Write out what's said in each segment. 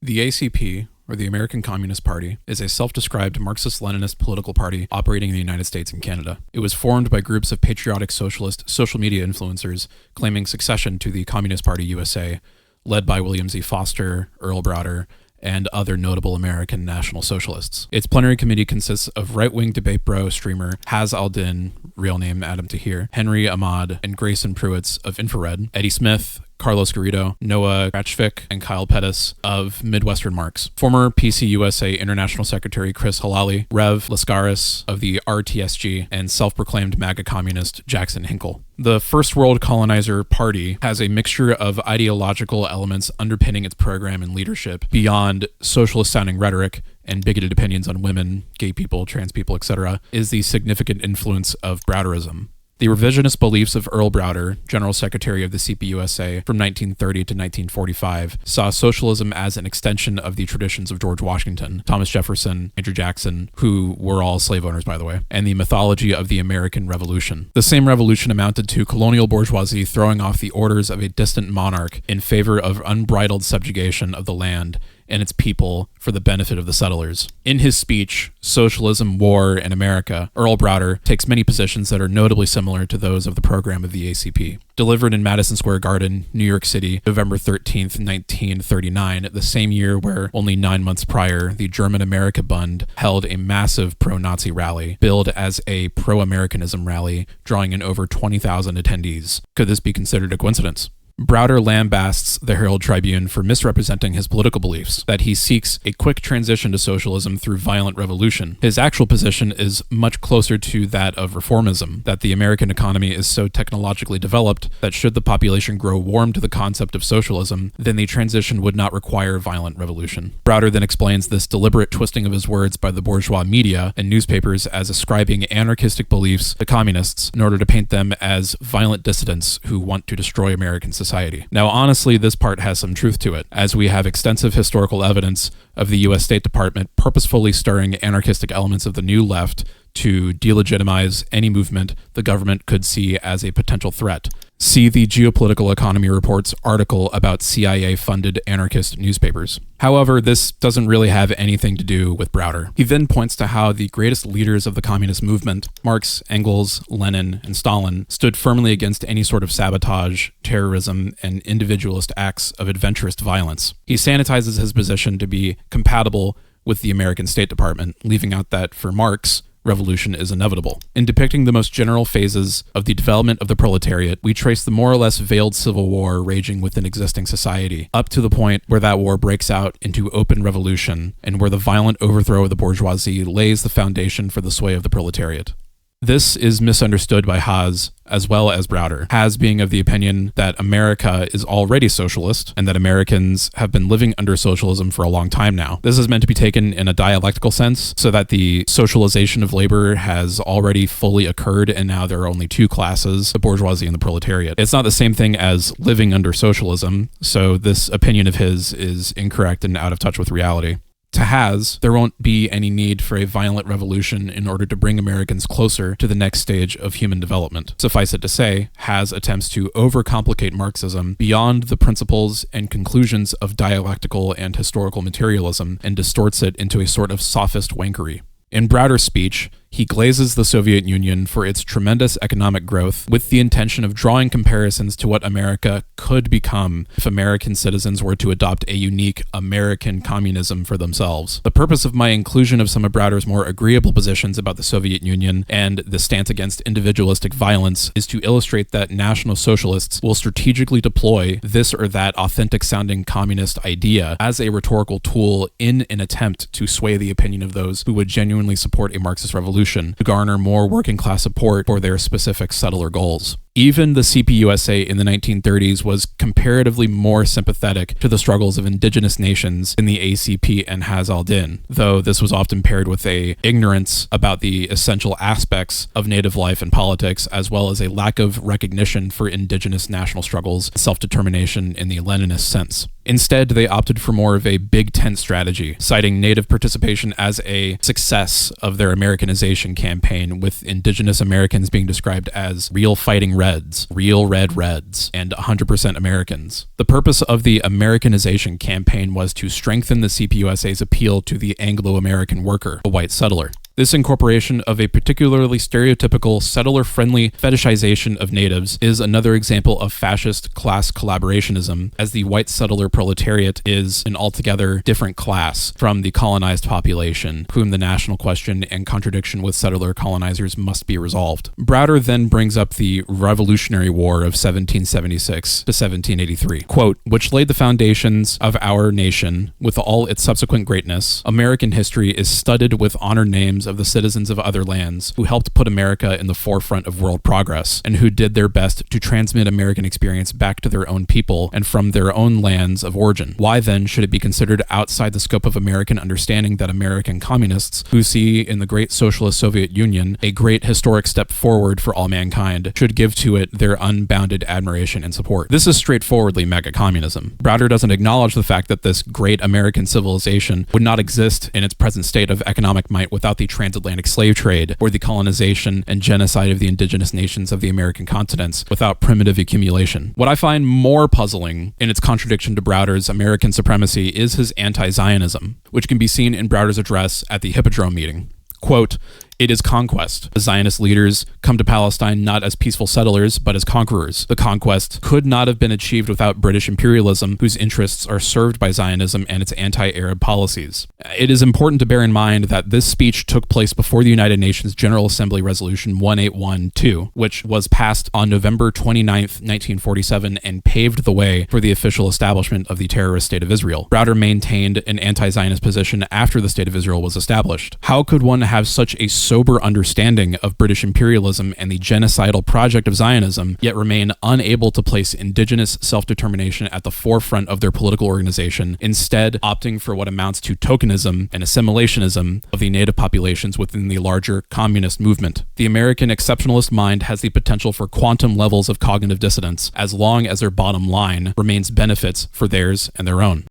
The ACP, or the American Communist Party, is a self-described Marxist-Leninist political party operating in the United States and Canada. It was formed by groups of patriotic socialist social media influencers claiming succession to the Communist Party USA, led by William Z. Foster, Earl Browder, and other notable American National Socialists. Its plenary committee consists of right-wing debate bro streamer Haz Al-Din, real name Adam Tahir, Henry Ahmad, and Grayson Pruitts of Infrared, Eddie Smith, Carlos Garrido, Noah Kratchvik, and Kyle Pettis of Midwestern Marx, former PCUSA International Secretary Chris Halali, Rev. Lascaris of the RTSG, and self-proclaimed MAGA communist Jackson Hinkle. The First World Colonizer Party has a mixture of ideological elements underpinning its program and leadership beyond socialist-sounding rhetoric and bigoted opinions on women, gay people, trans people, etc., is the significant influence of Browderism. The revisionist beliefs of Earl Browder, General Secretary of the CPUSA from 1930 to 1945, saw socialism as an extension of the traditions of George Washington, Thomas Jefferson, Andrew Jackson, who were all slave owners, by the way, and the mythology of the American Revolution. The same revolution amounted to colonial bourgeoisie throwing off the orders of a distant monarch in favor of unbridled subjugation of the land and its people for the benefit of the settlers. In his speech, Socialism, War, and America, Earl Browder takes many positions that are notably similar to those of the program of the ACP. Delivered in Madison Square Garden, New York City, November 13th, 1939, the same year where only 9 months prior, the German America Bund held a massive pro-Nazi rally, billed as a pro-Americanism rally, drawing in over 20,000 attendees. Could this be considered a coincidence? Browder lambasts the Herald Tribune for misrepresenting his political beliefs, that he seeks a quick transition to socialism through violent revolution. His actual position is much closer to that of reformism, that the American economy is so technologically developed that should the population grow warm to the concept of socialism, then the transition would not require violent revolution. Browder then explains this deliberate twisting of his words by the bourgeois media and newspapers as ascribing anarchistic beliefs to communists in order to paint them as violent dissidents who want to destroy American society. Now, honestly, this part has some truth to it, as we have extensive historical evidence of the U.S. State Department purposefully stirring anarchistic elements of the New Left to delegitimize any movement the government could see as a potential threat. See the Geopolitical Economy Report's article about CIA-funded anarchist newspapers. However, this doesn't really have anything to do with Browder. He then points to how the greatest leaders of the communist movement, Marx, Engels, Lenin, and Stalin, stood firmly against any sort of sabotage, terrorism, and individualist acts of adventurous violence. He sanitizes his position to be compatible with the American State Department, leaving out that, for Marx, revolution is inevitable. In depicting the most general phases of the development of the proletariat, we trace the more or less veiled civil war raging within existing society, up to the point where that war breaks out into open revolution, and where the violent overthrow of the bourgeoisie lays the foundation for the sway of the proletariat. This is misunderstood by Haz as well as Browder. Haz being of the opinion that America is already socialist and that Americans have been living under socialism for a long time now. This is meant to be taken in a dialectical sense, so that the socialization of labor has already fully occurred and now there are only two classes, the bourgeoisie and the proletariat. It's not the same thing as living under socialism, so this opinion of his is incorrect and out of touch with reality. To Haz, there won't be any need for a violent revolution in order to bring Americans closer to the next stage of human development. Suffice it to say, Haz attempts to overcomplicate Marxism beyond the principles and conclusions of dialectical and historical materialism and distorts it into a sort of sophist wankery. In Browder's speech, he glazes the Soviet Union for its tremendous economic growth with the intention of drawing comparisons to what America could become if American citizens were to adopt a unique American communism for themselves. The purpose of my inclusion of some of Browder's more agreeable positions about the Soviet Union and the stance against individualistic violence is to illustrate that National Socialists will strategically deploy this or that authentic-sounding communist idea as a rhetorical tool in an attempt to sway the opinion of those who would genuinely support a Marxist revolution to garner more working class support for their specific settler goals. Even the CPUSA in the 1930s was comparatively more sympathetic to the struggles of indigenous nations in the ACP and Haz Al-Din, though this was often paired with a ignorance about the essential aspects of native life and politics, as well as a lack of recognition for indigenous national struggles and self-determination in the Leninist sense. Instead, they opted for more of a big tent strategy, citing native participation as a success of their Americanization campaign, with indigenous Americans being described as real fighting Reds, real red Reds, and 100% Americans. The purpose of the Americanization campaign was to strengthen the CPUSA's appeal to the Anglo-American worker, the white settler. This incorporation of a particularly stereotypical settler-friendly fetishization of natives is another example of fascist class collaborationism, as the white settler proletariat is an altogether different class from the colonized population, whom the national question and contradiction with settler colonizers must be resolved. Browder then brings up the Revolutionary War of 1776 to 1783, quote, which laid the foundations of our nation with all its subsequent greatness. American history is studded with honored names of the citizens of other lands who helped put America in the forefront of world progress and who did their best to transmit American experience back to their own people and from their own lands of origin. Why then should it be considered outside the scope of American understanding that American communists, who see in the great socialist Soviet Union a great historic step forward for all mankind, should give to it their unbounded admiration and support? This is straightforwardly MAGA communism. Browder doesn't acknowledge the fact that this great American civilization would not exist in its present state of economic might without the transatlantic slave trade, or the colonization and genocide of the indigenous nations of the American continents without primitive accumulation. What I find more puzzling in its contradiction to Browder's American supremacy is his anti-Zionism, which can be seen in Browder's address at the Hippodrome meeting. Quote, it is conquest. The Zionist leaders come to Palestine not as peaceful settlers, but as conquerors. The conquest could not have been achieved without British imperialism, whose interests are served by Zionism and its anti-Arab policies. It is important to bear in mind that this speech took place before the United Nations General Assembly Resolution 1812, which was passed on November 29, 1947, and paved the way for the official establishment of the terrorist State of Israel. Browder maintained an anti-Zionist position after the State of Israel was established. How could one have such a sober understanding of British imperialism and the genocidal project of Zionism, yet remain unable to place indigenous self-determination at the forefront of their political organization, instead opting for what amounts to tokenism and assimilationism of the native populations within the larger communist movement? The American exceptionalist mind has the potential for quantum levels of cognitive dissonance, as long as their bottom line remains benefits for theirs and their own.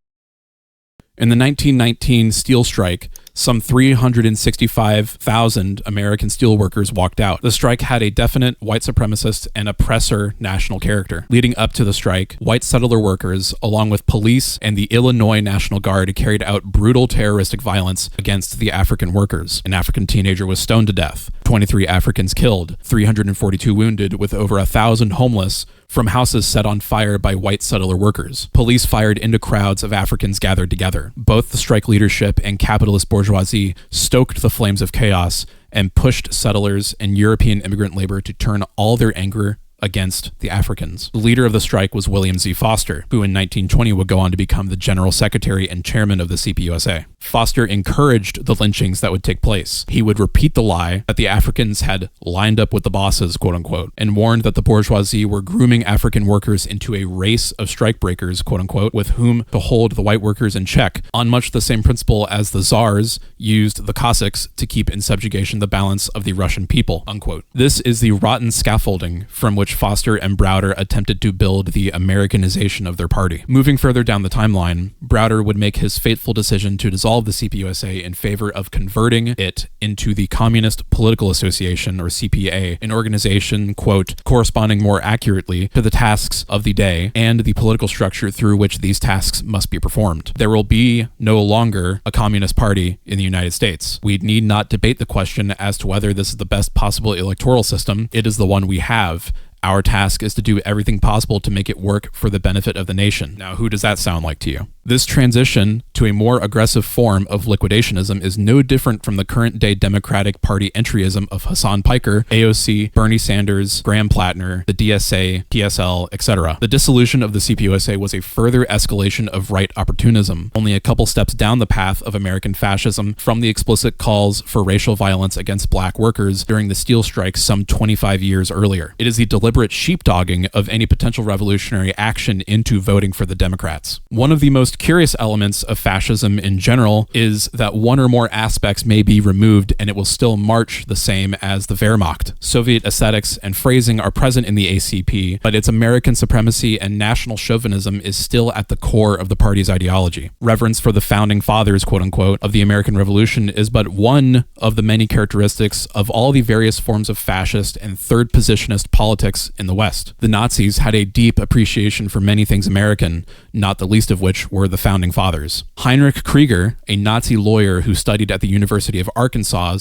In the 1919 steel strike, some 365,000 American steelworkers walked out. The strike had a definite white supremacist and oppressor national character. Leading up to the strike, white settler workers, along with police and the Illinois National Guard, carried out brutal terroristic violence against the African workers. An African teenager was stoned to death, 23 Africans killed, 342 wounded, with over 1,000 homeless from houses set on fire by white settler workers. Police fired into crowds of Africans gathered together. Both the strike leadership and capitalist bourgeoisie stoked the flames of chaos and pushed settlers and European immigrant labor to turn all their anger against the Africans. The leader of the strike was William Z. Foster, who in 1920 would go on to become the general secretary and chairman of the CPUSA. Foster encouraged the lynchings that would take place. He would repeat the lie that the Africans had lined up with the bosses, quote unquote, and warned that the bourgeoisie were grooming African workers into a race of strikebreakers, quote unquote, with whom to hold the white workers in check, on much the same principle as the Tsars used the Cossacks to keep in subjugation the balance of the Russian people, unquote. This is the rotten scaffolding from which Foster and Browder attempted to build the Americanization of their party. Moving further down the timeline, Browder would make his fateful decision to dissolve the CPUSA in favor of converting it into the Communist Political Association, or CPA, an organization, quote, corresponding more accurately to the tasks of the day and the political structure through which these tasks must be performed. There will be no longer a communist party in the United States. We need not debate the question as to whether this is the best possible electoral system. It is the one we have. Our task is to do everything possible to make it work for the benefit of the nation. Now, who does that sound like to you? This transition to a more aggressive form of liquidationism is no different from the current-day Democratic Party entryism of Hassan Piker, AOC, Bernie Sanders, Graham Plattner, the DSA, PSL, etc. The dissolution of the CPUSA was a further escalation of right opportunism, only a couple steps down the path of American fascism from the explicit calls for racial violence against black workers during the steel strike some 25 years earlier. It is the deliberate sheepdogging of any potential revolutionary action into voting for the Democrats. One of the most most curious elements of fascism in general is that one or more aspects may be removed and it will still march the same as the Wehrmacht. Soviet aesthetics and phrasing are present in the ACP, but its American supremacy and national chauvinism is still at the core of the party's ideology. Reverence for the founding fathers, quote-unquote, of the American Revolution is but one of the many characteristics of all the various forms of fascist and third positionist politics in the West. The Nazis had a deep appreciation for many things American, not the least of which were the founding fathers. Heinrich Krieger, a Nazi lawyer who studied at the University of Arkansas,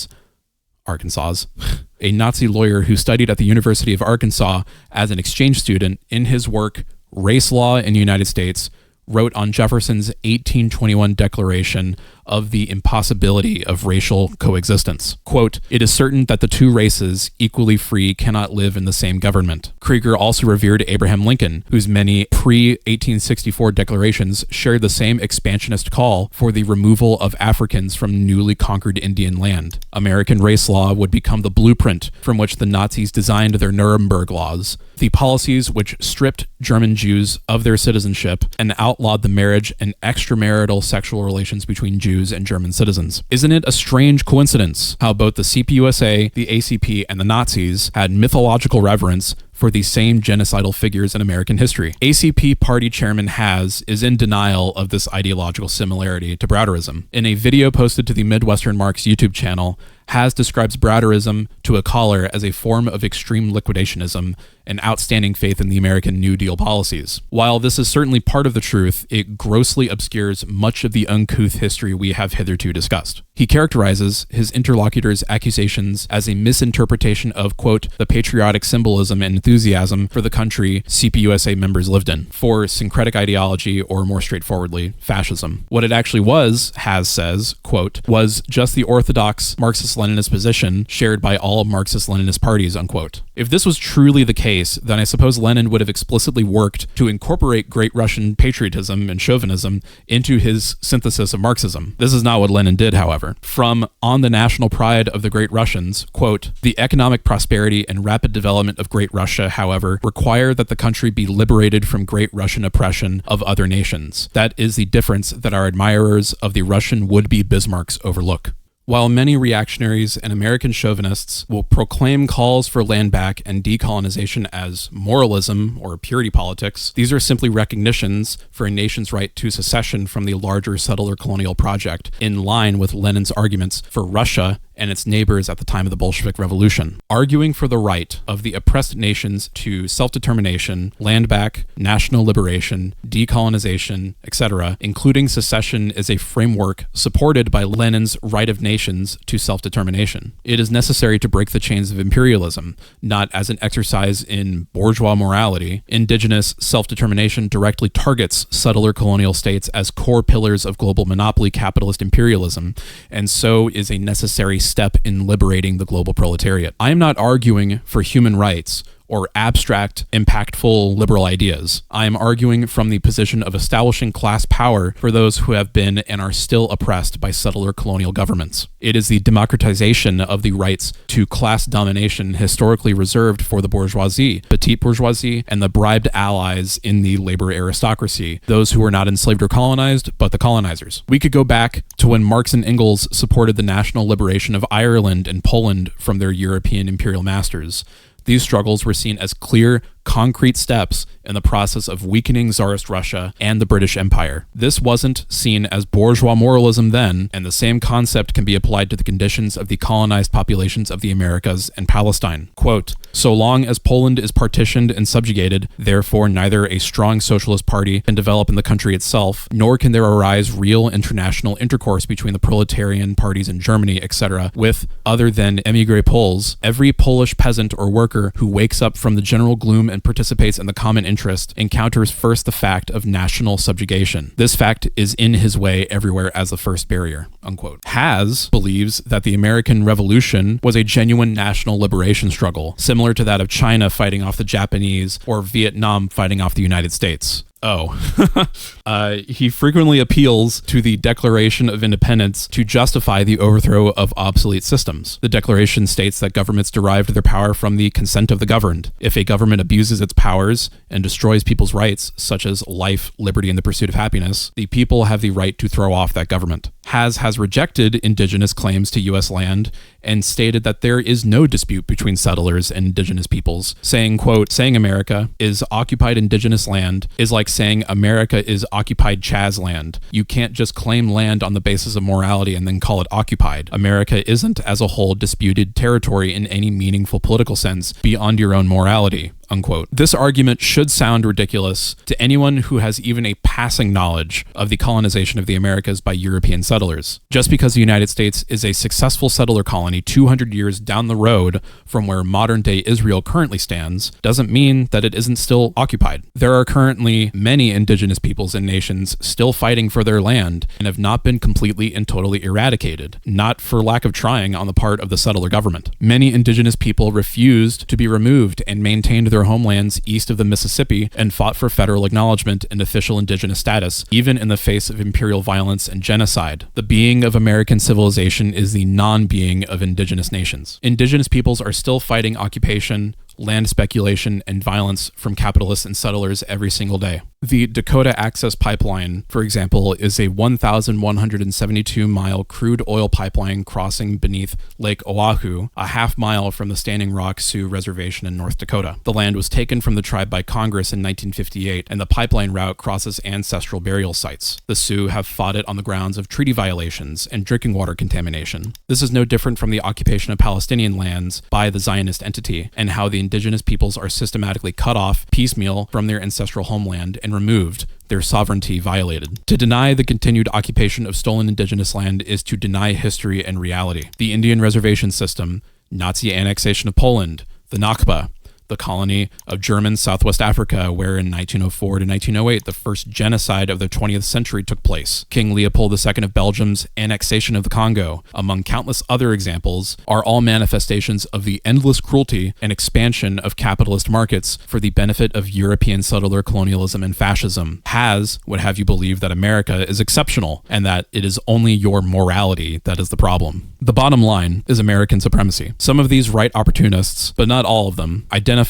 a Nazi lawyer who studied at the University of Arkansas as an exchange student, in his work Race Law in the United States, wrote on Jefferson's 1821 Declaration of the impossibility of racial coexistence. Quote, "It is certain that the two races, equally free, cannot live in the same government." Krieger also revered Abraham Lincoln, whose many pre-1864 declarations shared the same expansionist call for the removal of Africans from newly conquered Indian land. American race law would become the blueprint from which the Nazis designed their Nuremberg laws, the policies which stripped German Jews of their citizenship and outlawed the marriage and extramarital sexual relations between Jews and German citizens. Isn't it a strange coincidence how both the CPUSA, the ACP, and the Nazis had mythological reverence for the same genocidal figures in American history? ACP party chairman Haz is in denial of this ideological similarity to Browderism. In a video posted to the Midwestern Marx YouTube channel, Haz describes Browderism to a caller as a form of extreme liquidationism and outstanding faith in the American New Deal policies. While this is certainly part of the truth, it grossly obscures much of the uncouth history we have hitherto discussed. He characterizes his interlocutor's accusations as a misinterpretation of, quote, the patriotic symbolism and enthusiasm for the country CPUSA members lived in, for syncretic ideology, or more straightforwardly, fascism. What it actually was, Haz says, quote, was just the orthodox Marxist-Leninist position shared by all Marxist-Leninist parties, unquote. If this was truly the case, then I suppose Lenin would have explicitly worked to incorporate Great Russian patriotism and chauvinism into his synthesis of Marxism. This is not what Lenin did, however. From On the National Pride of the Great Russians, quote, the economic prosperity and rapid development of Great Russia, however, require that the country be liberated from Great Russian oppression of other nations. That is the difference that our admirers of the Russian would-be Bismarcks overlook. While many reactionaries and American chauvinists will proclaim calls for land back and decolonization as moralism or purity politics, these are simply recognitions for a nation's right to secession from the larger settler-colonial project, in line with Lenin's arguments for Russia and its neighbors at the time of the Bolshevik Revolution. Arguing for the right of the oppressed nations to self-determination, land back, national liberation, decolonization, etc., including secession, is a framework supported by Lenin's right of nations to self-determination. It is necessary to break the chains of imperialism, not as an exercise in bourgeois morality. Indigenous self-determination directly targets settler-colonial states as core pillars of global monopoly capitalist imperialism, and so is a necessary step in liberating the global proletariat. I am not arguing for human rights or abstract, impactful liberal ideas. I am arguing from the position of establishing class power for those who have been and are still oppressed by settler colonial governments. It is the democratization of the rights to class domination historically reserved for the bourgeoisie, petite bourgeoisie, and the bribed allies in the labor aristocracy, those who were not enslaved or colonized, but the colonizers. We could go back to when Marx and Engels supported the national liberation of Ireland and Poland from their European imperial masters. These struggles were seen as clear, concrete steps in the process of weakening Tsarist Russia and the British Empire. This wasn't seen as bourgeois moralism then, and the same concept can be applied to the conditions of the colonized populations of the Americas and Palestine. Quote, so long as Poland is partitioned and subjugated, therefore neither a strong socialist party can develop in the country itself, nor can there arise real international intercourse between the proletarian parties in Germany, etc., with other than émigré Poles. Every Polish peasant or worker who wakes up from the general gloom and participates in the common interest encounters first the fact of national subjugation. This fact is in his way everywhere as the first barrier, unquote. Haz believes that the American Revolution was a genuine national liberation struggle, similar to that of China fighting off the Japanese or Vietnam fighting off the United States. He frequently appeals to the Declaration of Independence to justify the overthrow of obsolete systems. The Declaration states that governments derive their power from the consent of the governed. If a government abuses its powers and destroys people's rights, such as life, liberty, and the pursuit of happiness, the people have the right to throw off that government. Haz has rejected indigenous claims to U.S. land and stated that there is no dispute between settlers and indigenous peoples, saying, quote, saying America is occupied indigenous land is like saying America is occupied Chaz land. You can't just claim land on the basis of morality and then call it occupied. America isn't as a whole disputed territory in any meaningful political sense beyond your own morality. Unquote. This argument should sound ridiculous to anyone who has even a passing knowledge of the colonization of the Americas by European settlers. Just because the United States is a successful settler colony 200 years down the road from where modern-day Israel currently stands doesn't mean that it isn't still occupied. There are currently many indigenous peoples and nations still fighting for their land and have not been completely and totally eradicated, not for lack of trying on the part of the settler government. Many indigenous people refused to be removed and maintained their homelands east of the Mississippi and fought for federal acknowledgement and official indigenous status, even in the face of imperial violence and genocide. The being of American civilization is the non-being of indigenous nations. Indigenous peoples are still fighting occupation, land speculation, and violence from capitalists and settlers every single day. The Dakota Access Pipeline, for example, is a 1,172-mile crude oil pipeline crossing beneath Lake Oahu, a half-mile from the Standing Rock Sioux Reservation in North Dakota. The land was taken from the tribe by Congress in 1958, and the pipeline route crosses ancestral burial sites. The Sioux have fought it on the grounds of treaty violations and drinking water contamination. This is no different from the occupation of Palestinian lands by the Zionist entity, and how the indigenous peoples are systematically cut off piecemeal from their ancestral homeland and removed, their sovereignty violated. To deny the continued occupation of stolen indigenous land is to deny history and reality. The Indian reservation system, Nazi annexation of Poland, the Nakba, the colony of German Southwest Africa, where in 1904 to 1908 the first genocide of the 20th century took place. King Leopold II of Belgium's annexation of the Congo, among countless other examples, are all manifestations of the endless cruelty and expansion of capitalist markets for the benefit of European settler colonialism and fascism. Haz would have you believe that America is exceptional and that it is only your morality that is the problem. The bottom line is American supremacy. Some of these right opportunists, but not all of them, identify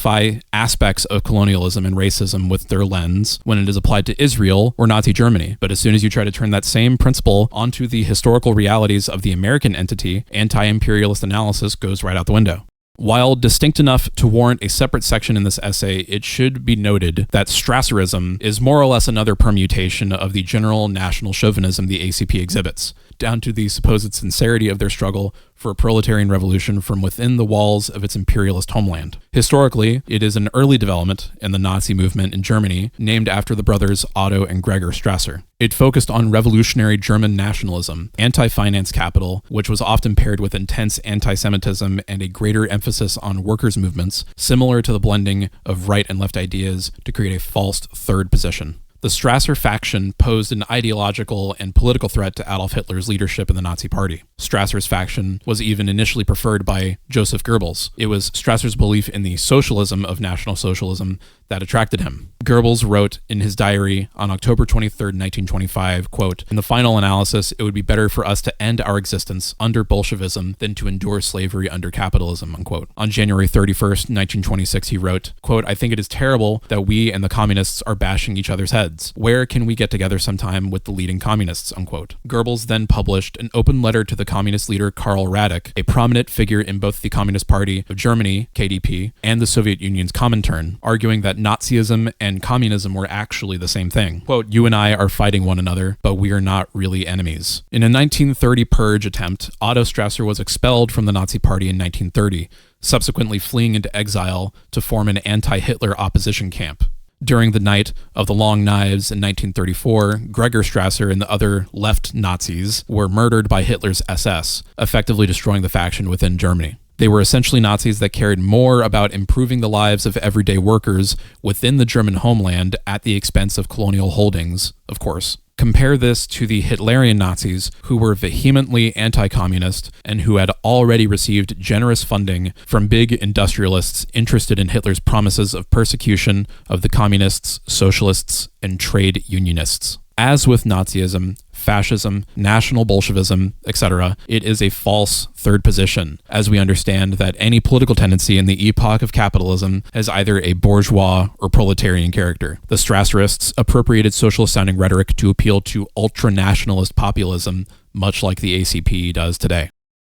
aspects of colonialism and racism with their lens when it is applied to Israel or Nazi Germany. But as soon as you try to turn that same principle onto the historical realities of the American entity, anti-imperialist analysis goes right out the window. While distinct enough to warrant a separate section in this essay, it should be noted that Strasserism is more or less another permutation of the general national chauvinism the ACP exhibits, down to the supposed sincerity of their struggle for a proletarian revolution from within the walls of its imperialist homeland. Historically, it is an early development in the Nazi movement in Germany, named after the brothers Otto and Gregor Strasser. It focused on revolutionary German nationalism, anti-finance capital, which was often paired with intense anti-Semitism and a greater emphasis on workers' movements, similar to the blending of right and left ideas to create a false third position. The Strasser faction posed an ideological and political threat to Adolf Hitler's leadership in the Nazi Party. Strasser's faction was even initially preferred by Joseph Goebbels. It was Strasser's belief in the socialism of National Socialism that attracted him. Goebbels wrote in his diary on October 23, 1925, quote, "In the final analysis, it would be better for us to end our existence under Bolshevism than to endure slavery under capitalism," unquote. On January 31st, 1926, he wrote, quote, "I think it is terrible that we and the communists are bashing each other's heads. Where can we get together sometime with the leading communists," unquote. Goebbels then published an open letter to the communist leader Karl Radek, a prominent figure in both the Communist Party of Germany, KDP, and the Soviet Union's Comintern, arguing that Nazism and communism were actually the same thing. Quote, "You and I are fighting one another, but we are not really enemies." In a 1930 purge attempt, Otto Strasser was expelled from the Nazi Party in 1930, subsequently fleeing into exile to form an anti-Hitler opposition camp. During the Night of the Long Knives in 1934, Gregor Strasser and the other left Nazis were murdered by Hitler's SS, effectively destroying the faction within Germany. They were essentially Nazis that cared more about improving the lives of everyday workers within the German homeland at the expense of colonial holdings, of course. Compare this to the Hitlerian Nazis, who were vehemently anti-communist and who had already received generous funding from big industrialists interested in Hitler's promises of persecution of the communists, socialists, and trade unionists. As with Nazism, fascism, National Bolshevism, etc., it is a false third position, as we understand that any political tendency in the epoch of capitalism has either a bourgeois or proletarian character. The Strasserists appropriated socialist-sounding rhetoric to appeal to ultra-nationalist populism, much like the ACP does today.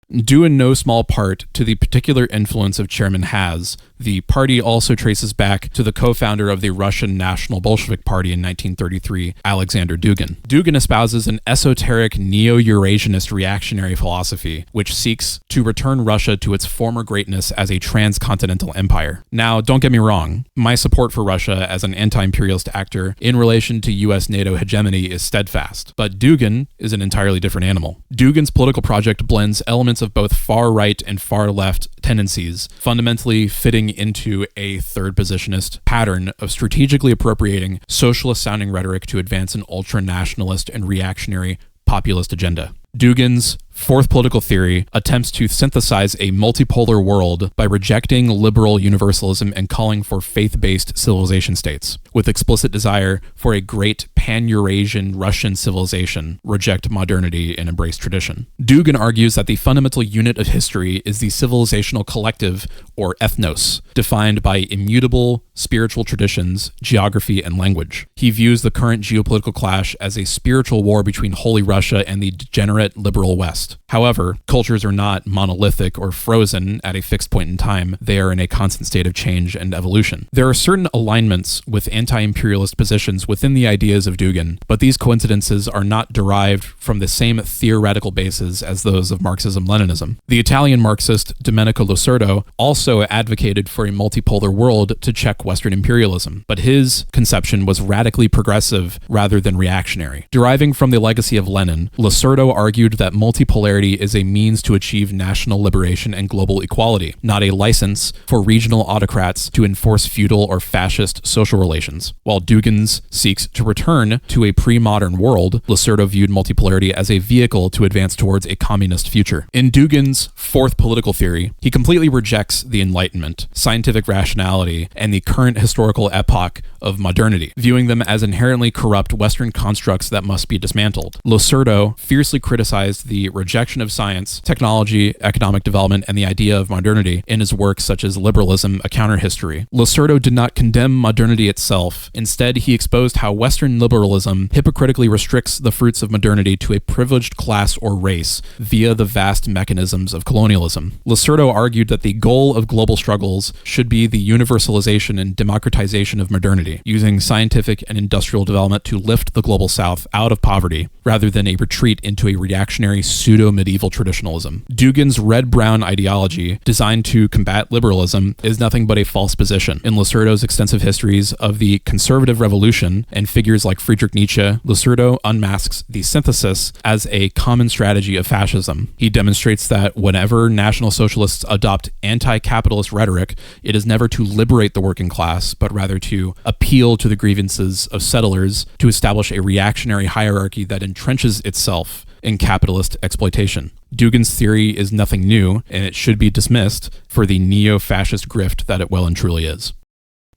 Due in no small part to the particular influence of Chairman Haz, the party also traces back to the co-founder of the Russian National Bolshevik Party in 1933, Aleksandr Dugin. Dugin espouses an esoteric neo-Eurasianist reactionary philosophy, which seeks to return Russia to its former greatness as a transcontinental empire. Now, don't get me wrong, my support for Russia as an anti-imperialist actor in relation to US NATO hegemony is steadfast, but Dugin is an entirely different animal. Dugin's political project blends elements of both far-right and far-left tendencies, fundamentally fitting into a third positionist pattern of strategically appropriating socialist-sounding rhetoric to advance an ultra-nationalist and reactionary populist agenda. Dugin's fourth political theory attempts to synthesize a multipolar world by rejecting liberal universalism and calling for faith-based civilization states, with explicit desire for a great pan-Eurasian Russian civilization, reject modernity and embrace tradition. Dugin argues that the fundamental unit of history is the civilizational collective, or ethnos, defined by immutable spiritual traditions, geography, and language. He views the current geopolitical clash as a spiritual war between Holy Russia and the degenerate liberal West. However, cultures are not monolithic or frozen at a fixed point in time. They are in a constant state of change and evolution. There are certain alignments with anti-imperialist positions within the ideas of Dugin, but these coincidences are not derived from the same theoretical bases as those of Marxism-Leninism. The Italian Marxist Domenico Losurdo also advocated for a multipolar world to check Western imperialism, but his conception was radically progressive rather than reactionary. Deriving from the legacy of Lenin, Losurdo argued that multipolarity is a means to achieve national liberation and global equality, not a license for regional autocrats to enforce feudal or fascist social relations. While Dugin seeks to return to a pre-modern world, Losurdo viewed multipolarity as a vehicle to advance towards a communist future. In Dugin's fourth political theory, he completely rejects the Enlightenment, scientific rationality, and the current historical epoch of modernity, viewing them as inherently corrupt Western constructs that must be dismantled. Losurdo fiercely criticized the rejection of science, technology, economic development, and the idea of modernity in his works such as Liberalism, A Counterhistory. Losurdo did not condemn modernity itself. Instead, he exposed how Western liberalism hypocritically restricts the fruits of modernity to a privileged class or race via the vast mechanisms of colonialism. Losurdo argued that the goal of global struggles should be the universalization and democratization of modernity, using scientific and industrial development to lift the global South out of poverty, rather than a retreat into a reactionary pseudo-medieval traditionalism. Dugin's red-brown ideology, designed to combat liberalism, is nothing but a false position. In Losurdo's extensive histories of the conservative revolution and figures like Friedrich Nietzsche, Losurdo unmasks the synthesis as a common strategy of fascism. He demonstrates that whenever National Socialists adopt anti-capitalist rhetoric, it is never to liberate the working class, but rather to appeal to the grievances of settlers to establish a reactionary hierarchy that entrenches itself in capitalist exploitation. Dugin's theory is nothing new, and it should be dismissed for the neo-fascist grift that it well and truly is.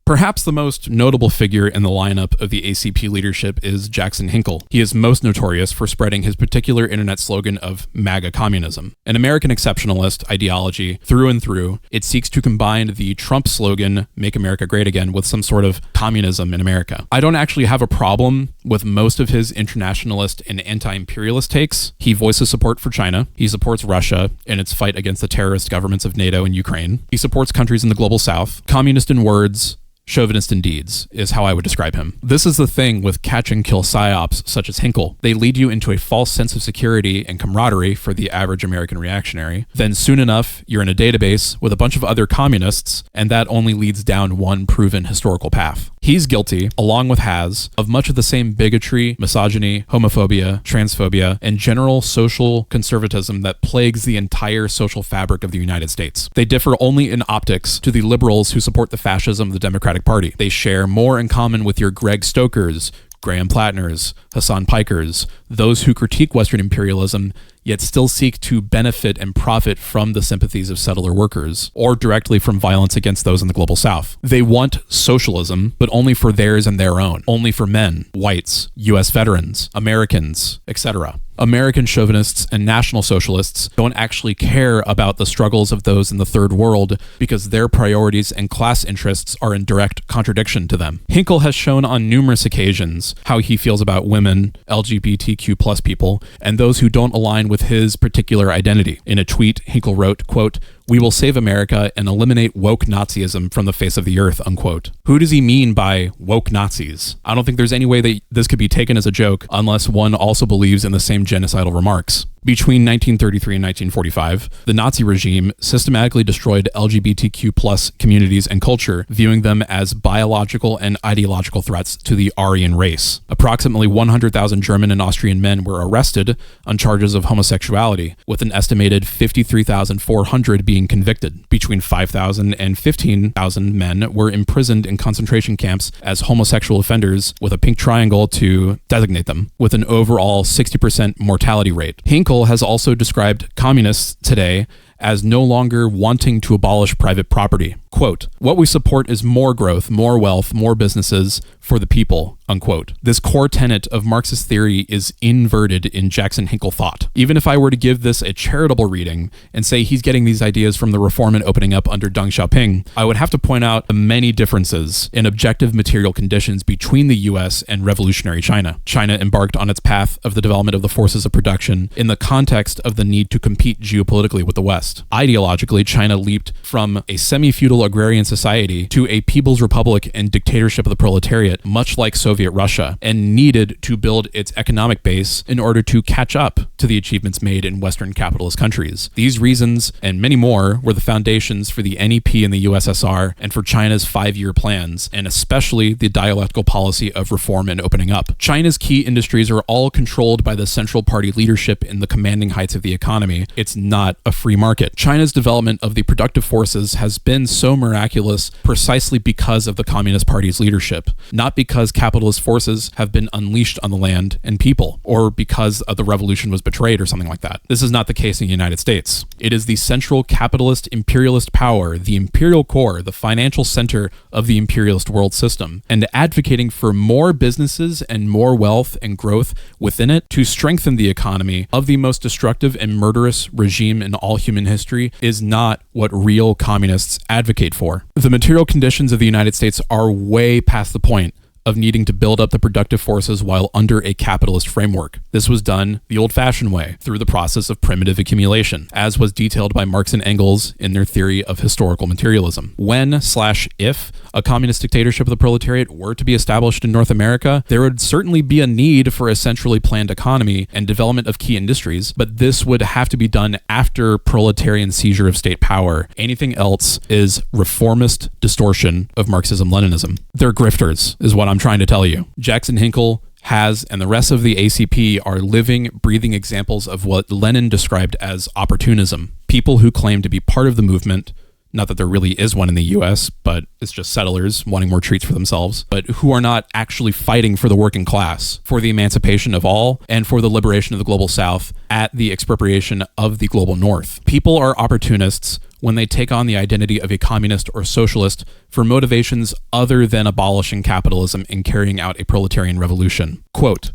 Perhaps the most notable figure in the lineup of the ACP leadership is Jackson Hinkle. He is most notorious for spreading his particular internet slogan of MAGA Communism. An American exceptionalist ideology through and through, it seeks to combine the Trump slogan, Make America Great Again, with some sort of communism in America. I don't actually have a problem with most of his internationalist and anti-imperialist takes. He voices support for China. He supports Russia in its fight against the terrorist governments of NATO and Ukraine. He supports countries in the global South. Communist in words, chauvinist in deeds is how I would describe him. This is the thing with catch and kill psyops such as Hinkle. They lead you into a false sense of security and camaraderie for the average American reactionary. Then soon enough, you're in a database with a bunch of other communists, and that only leads down one proven historical path. He's guilty, along with Haz, of much of the same bigotry, misogyny, homophobia, transphobia, and general social conservatism that plagues the entire social fabric of the United States. They differ only in optics to the liberals who support the fascism of the Democratic Party. They share more in common with your Greg Stokers, Graham Plattners, Hassan Pikers, those who critique Western imperialism yet still seek to benefit and profit from the sympathies of settler workers, or directly from violence against those in the global south. They want socialism, but only for theirs and their own, only for men, whites, US veterans, Americans, etc. American chauvinists and national socialists don't actually care about the struggles of those in the third world because their priorities and class interests are in direct contradiction to them. Hinkle has shown on numerous occasions how he feels about women, LGBTQ plus people, and those who don't align with his particular identity. In a tweet, Hinkle wrote, quote, "We will save America and eliminate woke Nazism from the face of the earth," unquote. Who does he mean by woke Nazis? I don't think there's any way that this could be taken as a joke unless one also believes in the same genocidal remarks. Between 1933 and 1945, the Nazi regime systematically destroyed LGBTQ plus communities and culture, viewing them as biological and ideological threats to the Aryan race. Approximately 100,000 German and Austrian men were arrested on charges of homosexuality, with an estimated 53,400 being convicted. Between 5,000 and 15,000 men were imprisoned in concentration camps as homosexual offenders, with a pink triangle to designate them, with an overall 60% mortality rate. Hinkle has also described communists today as no longer wanting to abolish private property. Quote, "What we support is more growth, more wealth, more businesses for the people," unquote. This core tenet of Marxist theory is inverted in Jackson Hinkle thought. Even if I were to give this a charitable reading and say he's getting these ideas from the reform and opening up under Deng Xiaoping, I would have to point out the many differences in objective material conditions between the US and revolutionary China. China embarked on its path of the development of the forces of production in the context of the need to compete geopolitically with the West. Ideologically, China leaped from a semi-feudal agrarian society to a people's republic and dictatorship of the proletariat, much like Soviet Russia, and needed to build its economic base in order to catch up to the achievements made in Western capitalist countries. These reasons, and many more, were the foundations for the NEP in the USSR and for China's 5-year plans, and especially the dialectical policy of reform and opening up. China's key industries are all controlled by the central party leadership in the commanding heights of the economy. It's not a free market. China's development of the productive forces has been so miraculous precisely because of the Communist Party's leadership, not because capitalist forces have been unleashed on the land and people, or because the revolution was betrayed or something like that. This is not the case in the United States. It is the central capitalist imperialist power, the imperial core, the financial center of the imperialist world system, and advocating for more businesses and more wealth and growth within it to strengthen the economy of the most destructive and murderous regime in all human history is not what real communists advocate for. The material conditions of the United States are way past the point of needing to build up the productive forces while under a capitalist framework. This was done the old-fashioned way, through the process of primitive accumulation, as was detailed by Marx and Engels in their theory of historical materialism. When/if a communist dictatorship of the proletariat were to be established in North America, there would certainly be a need for a centrally planned economy and development of key industries, but this would have to be done after proletarian seizure of state power. Anything else is reformist distortion of Marxism-Leninism. They're grifters, is what I'm trying to tell you. Jackson Hinkle, Haz, and the rest of the ACP are living, breathing examples of what Lenin described as opportunism. People who claim to be part of the movement, not that there really is one in the US, but it's just settlers wanting more treats for themselves, but who are not actually fighting for the working class, for the emancipation of all, and for the liberation of the global South at the expropriation of the global North. People are opportunists when they take on the identity of a communist or socialist for motivations other than abolishing capitalism and carrying out a proletarian revolution. Quote,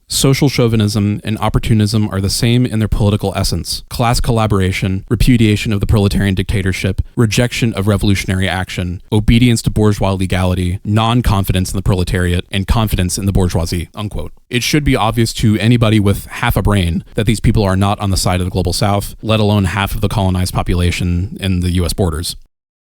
"Social chauvinism and opportunism are the same in their political essence. Class collaboration, repudiation of the proletarian dictatorship, rejection of revolutionary action, obedience to bourgeois legality, non-confidence in the proletariat, and confidence in the bourgeoisie," unquote. It should be obvious to anybody with half a brain that these people are not on the side of the global South, let alone half of the colonized population in the US borders.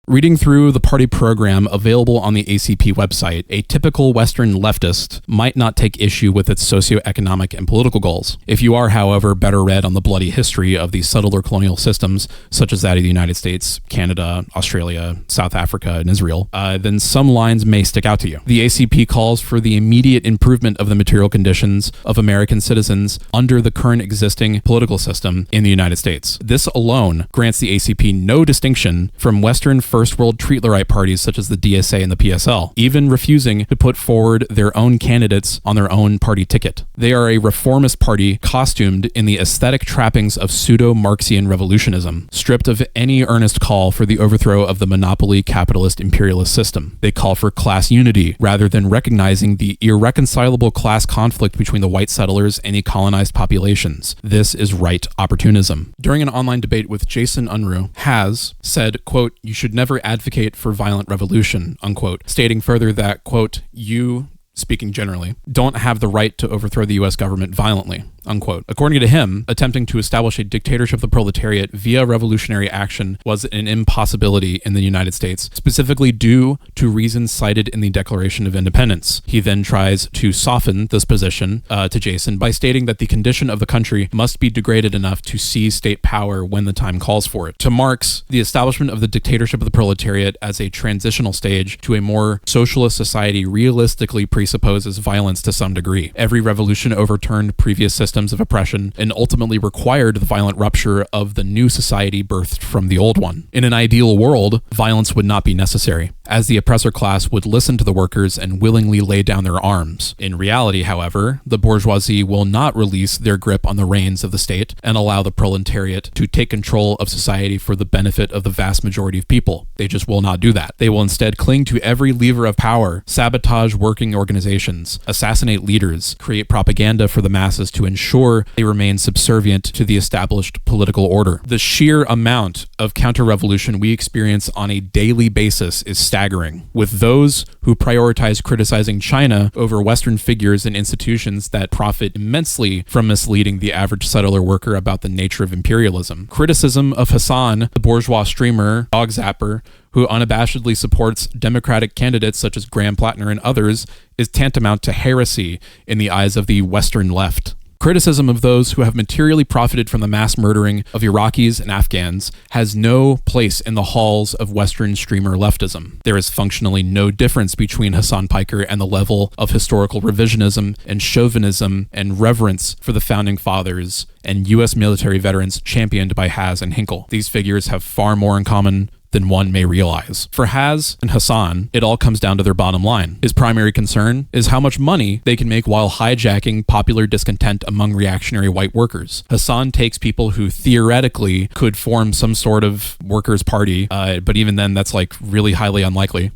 Reading through the party program available on the ACP website, a typical Western leftist might not take issue with its socioeconomic and political goals. If you are, however, better read on the bloody history of the settler-colonial systems, such as that of the United States, Canada, Australia, South Africa, and Israel, then some lines may stick out to you. The ACP calls for the immediate improvement of the material conditions of American citizens under the current existing political system in the United States. This alone grants the ACP no distinction from Western first world treatlerite parties such as the DSA and the PSL, even refusing to put forward their own candidates on their own party ticket. They are a reformist party costumed in the aesthetic trappings of pseudo-Marxian revolutionism, stripped of any earnest call for the overthrow of the monopoly capitalist imperialist system. They call for class unity rather than recognizing the irreconcilable class conflict between the white settlers and the colonized populations. This is right opportunism. During an online debate with Jason Unruh, Haz said, quote, "You should never advocate for violent revolution," unquote, stating further that, quote, "You," speaking generally, "don't have the right to overthrow the US government violently," unquote. According to him, attempting to establish a dictatorship of the proletariat via revolutionary action was an impossibility in the United States, specifically due to reasons cited in the Declaration of Independence. He then tries to soften this position to Jason by stating that the condition of the country must be degraded enough to seize state power when the time calls for it. To Marx, the establishment of the dictatorship of the proletariat as a transitional stage to a more socialist society realistically presupposes violence to some degree. Every revolution overturned previous systems of oppression and ultimately required the violent rupture of the new society birthed from the old one. In an ideal world, violence would not be necessary, as the oppressor class would listen to the workers and willingly lay down their arms. In reality, however, the bourgeoisie will not release their grip on the reins of the state and allow the proletariat to take control of society for the benefit of the vast majority of people. They just will not do that. They will instead cling to every lever of power, sabotage working organizations, assassinate leaders, create propaganda for the masses to ensure they remain subservient to the established political order. The sheer amount of counter-revolution we experience on a daily basis is staggering, with those who prioritize criticizing China over Western figures and institutions that profit immensely from misleading the average settler worker about the nature of imperialism. Criticism of Hassan, the bourgeois streamer, dog zapper, who unabashedly supports Democratic candidates such as Graham Plattner and others, is tantamount to heresy in the eyes of the Western left. Criticism of those who have materially profited from the mass murdering of Iraqis and Afghans has no place in the halls of Western streamer leftism. There is functionally no difference between Hassan Piker and the level of historical revisionism and chauvinism and reverence for the founding fathers and U.S. military veterans championed by Haz and Hinkle. These figures have far more in common than one may realize. For Haz and Hassan, it all comes down to their bottom line. His primary concern is how much money they can make while hijacking popular discontent among reactionary white workers. Hassan takes people who theoretically could form some sort of workers' party, but even then that's like really highly unlikely,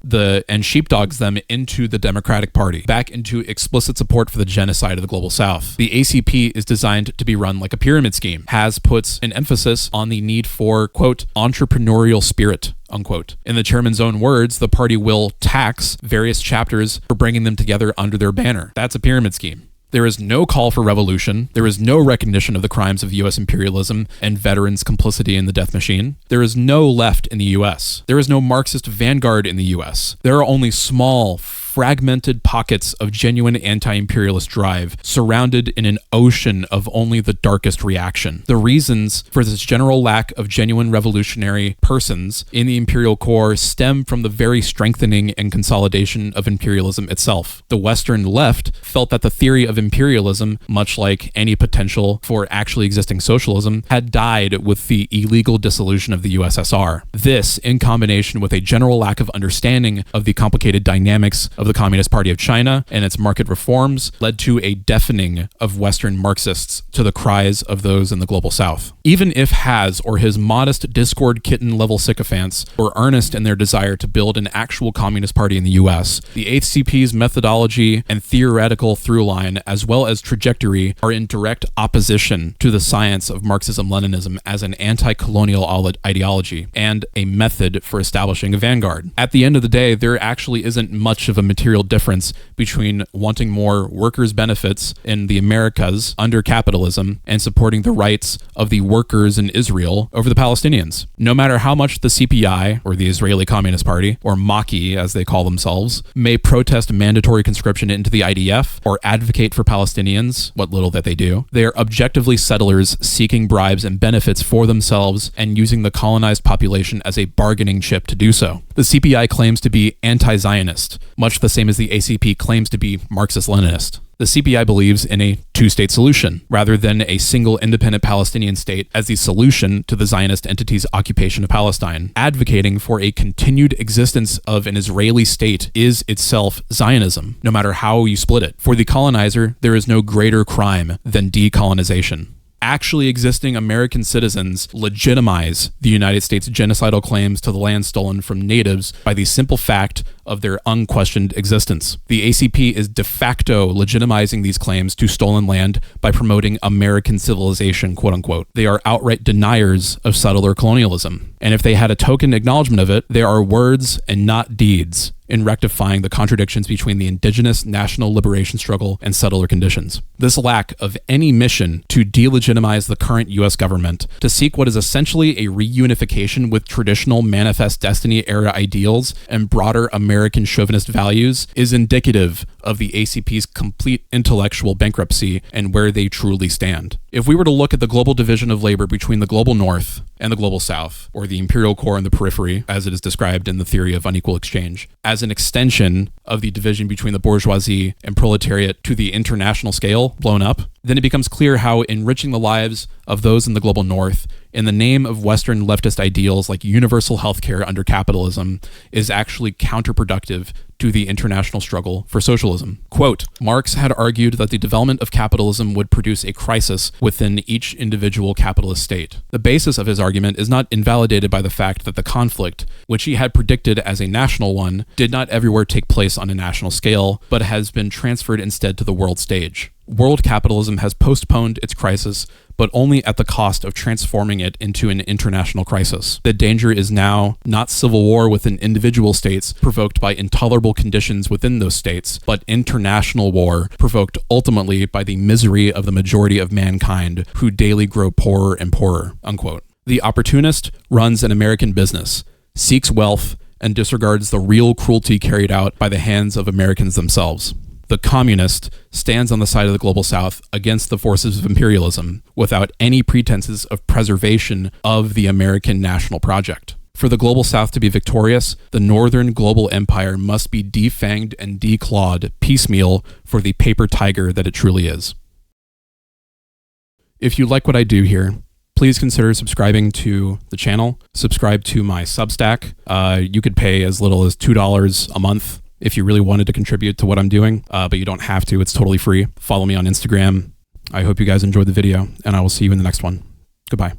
and sheepdogs them into the Democratic Party, back into explicit support for the genocide of the Global South. The ACP is designed to be run like a pyramid scheme. Haz puts an emphasis on the need for, quote, entrepreneurial spirit, unquote. In the chairman's own words, the party will tax various chapters for bringing them together under their banner. That's a pyramid scheme. There is no call for revolution. There is no recognition of the crimes of U.S. imperialism and veterans' complicity in the death machine. There is no left in the U.S. There is no Marxist vanguard in the U.S. There are only small, fragmented pockets of genuine anti-imperialist drive, surrounded in an ocean of only the darkest reaction. The reasons for this general lack of genuine revolutionary persons in the imperial core stem from the very strengthening and consolidation of imperialism itself. The Western left felt that the theory of imperialism, much like any potential for actually existing socialism, had died with the illegal dissolution of the USSR. This, in combination with a general lack of understanding of the complicated dynamics of the Communist Party of China and its market reforms, led to a deafening of Western Marxists to the cries of those in the Global South. Even if Haz or his modest Discord kitten-level sycophants were earnest in their desire to build an actual Communist Party in the US, the ACP's methodology and theoretical through-line, as well as trajectory, are in direct opposition to the science of Marxism-Leninism as an anti-colonial ideology and a method for establishing a vanguard. At the end of the day, there actually isn't much of a material difference between wanting more workers' benefits in the Americas under capitalism and supporting the rights of the workers in Israel over the Palestinians. No matter how much the CPI, or the Israeli Communist Party, or Maki as they call themselves, may protest mandatory conscription into the IDF or advocate for Palestinians, what little that they do, they are objectively settlers seeking bribes and benefits for themselves and using the colonized population as a bargaining chip to do so. The CPI claims to be anti-Zionist, much the same as the ACP claims to be Marxist-Leninist. The CPI believes in a two-state solution, rather than a single independent Palestinian state as the solution to the Zionist entity's occupation of Palestine. Advocating for a continued existence of an Israeli state is itself Zionism, no matter how you split it. For the colonizer, there is no greater crime than decolonization. Actually existing American citizens legitimize the United States' genocidal claims to the land stolen from natives by the simple fact of their unquestioned existence. The ACP is de facto legitimizing these claims to stolen land by promoting American civilization, quote unquote. They are outright deniers of settler-colonialism. And if they had a token acknowledgement of it, there are words and not deeds in rectifying the contradictions between the indigenous national liberation struggle and settler conditions. This lack of any mission to delegitimize the current U.S. government, to seek what is essentially a reunification with traditional Manifest Destiny era ideals and broader American chauvinist values, is indicative of the ACP's complete intellectual bankruptcy and where they truly stand. If we were to look at the global division of labor between the global north and the global south, or the imperial core and the periphery, as it is described in the theory of unequal exchange, as an extension of the division between the bourgeoisie and proletariat to the international scale blown up, then it becomes clear how enriching the lives of those in the global north in the name of Western leftist ideals like universal healthcare under capitalism is actually counterproductive to the international struggle for socialism. Quote, Marx had argued that the development of capitalism would produce a crisis within each individual capitalist state. The basis of his argument is not invalidated by the fact that the conflict, which he had predicted as a national one, did not everywhere take place on a national scale, but has been transferred instead to the world stage. World capitalism has postponed its crisis, but only at the cost of transforming it into an international crisis. The danger is now not civil war within individual states provoked by intolerable conditions within those states, but international war provoked ultimately by the misery of the majority of mankind who daily grow poorer and poorer, unquote. The opportunist runs an American business, seeks wealth, and disregards the real cruelty carried out by the hands of Americans themselves. The communist stands on the side of the global south against the forces of imperialism without any pretenses of preservation of the American national project. For the global south to be victorious, the northern global empire must be defanged and declawed piecemeal for the paper tiger that it truly is. If you like what I do here, please consider subscribing to the channel. Subscribe to my Substack. You could pay as little as $2 a month if you really wanted to contribute to what I'm doing, but you don't have to. It's totally free. Follow me on Instagram. I hope you guys enjoyed the video, and I will see you in the next one. Goodbye.